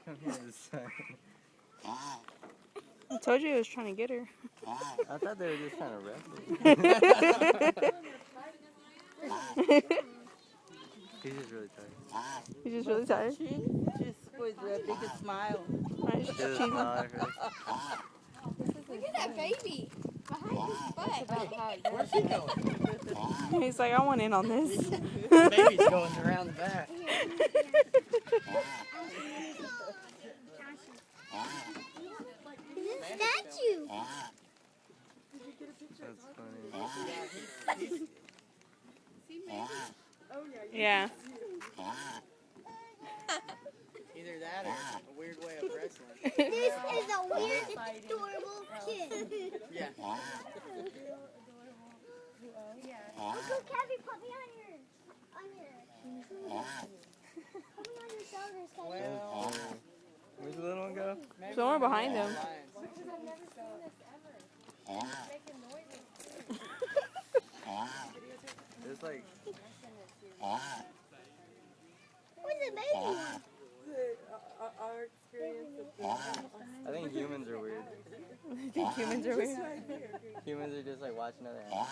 Come here this time. I told you I was trying to get her. I thought they were just trying to wrestle. He's just really tired. He's just really tired. She just with the biggest smile. Right, She she's doesn't cheesy. smile at her. Look at that baby behind his butt. Where's he going? He's like, I want in on this. The baby's going around the back. It's a statue. That's funny. Yeah. Either that or a weird way of wrestling. This is a weird, adorable kid. Yeah. Uncle Kevin, put me on your, put me on your shoulders, Kevin. Well, where's the little one go? Somewhere behind him. Because I've never seen this ever. Making noises. It's like, Where's the baby? Our experience of I think humans are weird. I think humans are weird. Humans are just like watching other animals.